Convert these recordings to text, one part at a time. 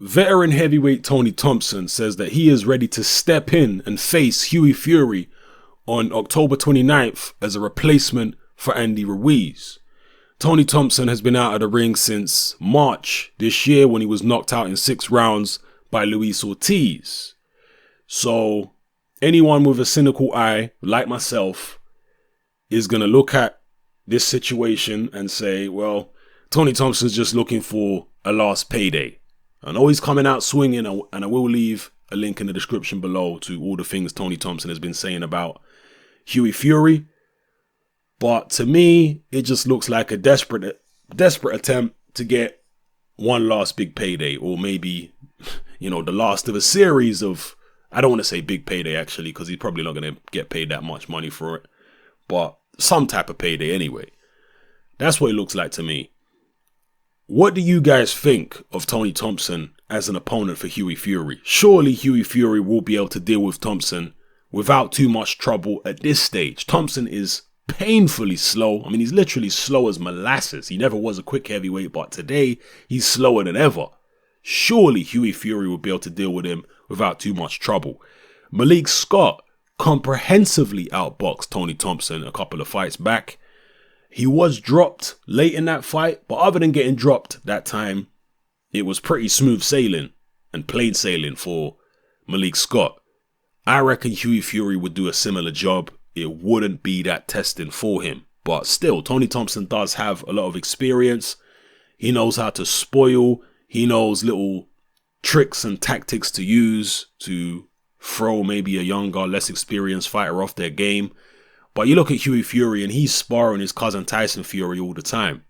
veteran heavyweight Tony Thompson says that he is ready to step in and face Hughie Fury on October 29th as a replacement for Andy Ruiz. Tony Thompson has been out of the ring since March this year when he was knocked out in 6 rounds by Luis Ortiz. So anyone with a cynical eye, like myself, is going to look at this situation and say, well, Tony Thompson's just looking for a last payday. I know he's coming out swinging, and I will leave a link in the description below to all the things Tony Thompson has been saying about Hughie Fury. But to me, it just looks like a desperate attempt to get one last big payday, or maybe, the last of a series of, I don't want to say big payday actually, because he's probably not going to get paid that much money for it, but some type of payday anyway. That's what it looks like to me. What do you guys think of Tony Thompson as an opponent for Hughie Fury? Surely Hughie Fury will be able to deal with Thompson without too much trouble at this stage. Thompson is painfully slow. I mean, he's literally slow as molasses. He never was a quick heavyweight, but today he's slower than ever. Surely Hughie Fury will be able to deal with him without too much trouble. Malik Scott comprehensively outboxed Tony Thompson a couple of fights back. He was dropped late in that fight, but other than getting dropped that time, it was pretty smooth sailing and plain sailing for Malik Scott. I reckon Hughie Fury would do a similar job. It wouldn't be that testing for him. But still, Tony Thompson does have a lot of experience. He knows how to spoil. He knows little tricks and tactics to use to throw maybe a younger, less experienced fighter off their game. But you look at Hughie Fury and he's sparring his cousin Tyson Fury all the time.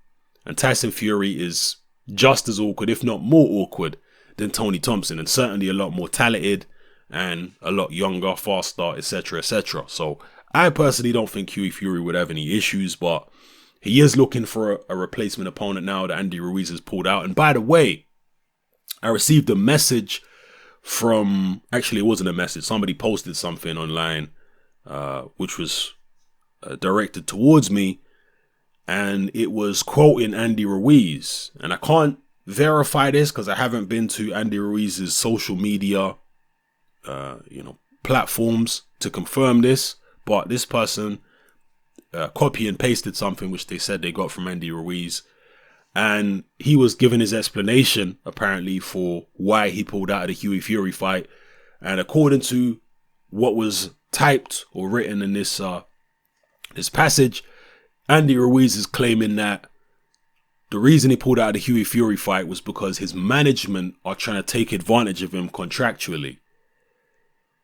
And Tyson Fury is just as awkward, if not more awkward, than Tony Thompson. And certainly a lot more talented and a lot younger, faster, etc., etc. So I personally don't think Hughie Fury would have any issues, but he is looking for a replacement opponent now that Andy Ruiz has pulled out. And by the way, I received a message from, actually it wasn't a message, somebody posted something online which was directed towards me, and it was quoting Andy Ruiz. And I can't verify this because I haven't been to Andy Ruiz's social media platforms to confirm this, but this person copy and pasted something which they said they got from Andy Ruiz, and he was giving his explanation apparently for why he pulled out of the Hughie Fury fight. And according to what was typed or written in this passage, Andy Ruiz is claiming that the reason he pulled out of the Hughie Fury fight was because his management are trying to take advantage of him contractually.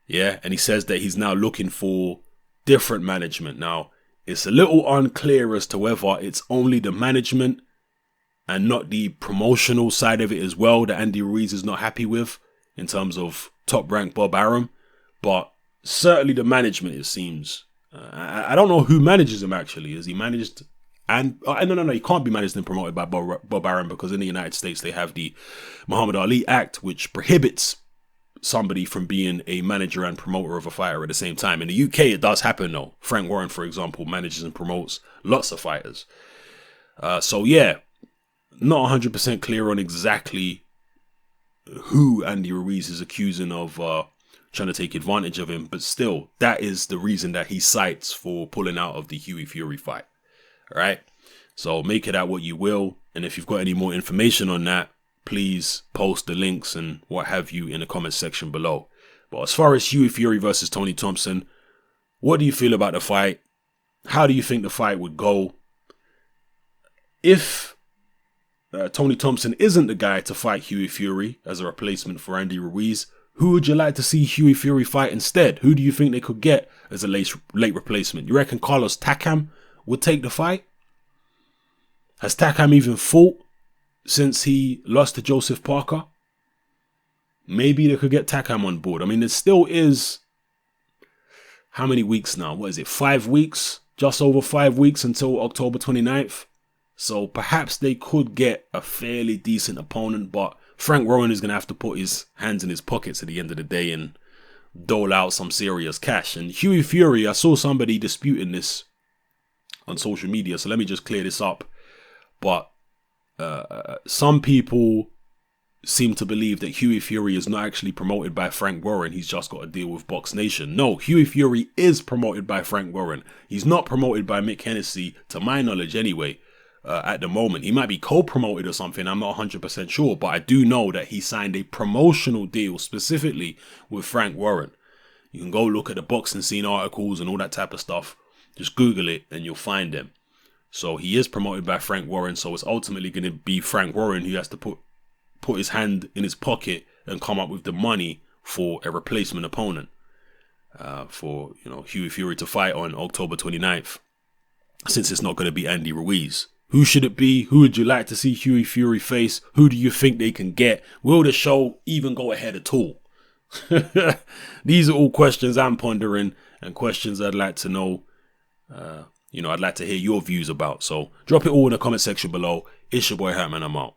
Yeah, and he says that he's now looking for different management. Now, it's a little unclear as to whether it's only the management and not the promotional side of it as well that Andy Ruiz is not happy with in terms of Top Rank Bob Arum, but certainly the management, it seems. I don't know who manages him actually. Is he managed? And no, he can't be managed and promoted by Bob Arum, because in the United States they have the Muhammad Ali Act, which prohibits somebody from being a manager and promoter of a fighter at the same time. In the UK, it does happen though. Frank Warren, for example, manages and promotes lots of fighters. So yeah, not 100% clear on exactly who Andy Ruiz is accusing of trying to take advantage of him, but still, that is the reason that he cites for pulling out of the Hughie Fury fight. All right, so make it out what you will, and if you've got any more information on that, please post the links and what have you in the comment section below. But as far as Hughie Fury versus Tony Thompson, what do you feel about the fight? How do you think the fight would go? If Tony Thompson isn't the guy to fight Hughie Fury as a replacement for Andy Ruiz, who would you like to see Hughie Fury fight instead? Who do you think they could get as a late replacement? You reckon Carlos Takam would take the fight? Has Takam even fought since he lost to Joseph Parker? Maybe they could get Takam on board. I mean, it still is, how many weeks now? What is it, 5 weeks? Just over 5 weeks until October 29th. So perhaps they could get a fairly decent opponent, but Frank Rowan is going to have to put his hands in his pockets at the end of the day and dole out some serious cash. And Hughie Fury, I saw somebody disputing this on social media, so let me just clear this up. But some people seem to believe that Hughie Fury is not actually promoted by Frank Warren. He's just got to deal with Box Nation. No, Hughie Fury is promoted by Frank Warren. He's not promoted by Mick Hennessy, to my knowledge anyway, at the moment. He might be co-promoted or something. I'm not 100% sure, but I do know that he signed a promotional deal specifically with Frank Warren. You can go look at the boxing scene articles and all that type of stuff. Just Google it and you'll find them. So he is promoted by Frank Warren. So it's ultimately going to be Frank Warren who has to put his hand in his pocket and come up with the money for a replacement opponent for, Hughie Fury to fight on October 29th, since it's not going to be Andy Ruiz. Who should it be? Who would you like to see Hughie Fury face? Who do you think they can get? Will the show even go ahead at all? These are all questions I'm pondering and questions I'd like to know. I'd like to hear your views about. So drop it all in the comment section below. It's your boy Hatman. I'm out.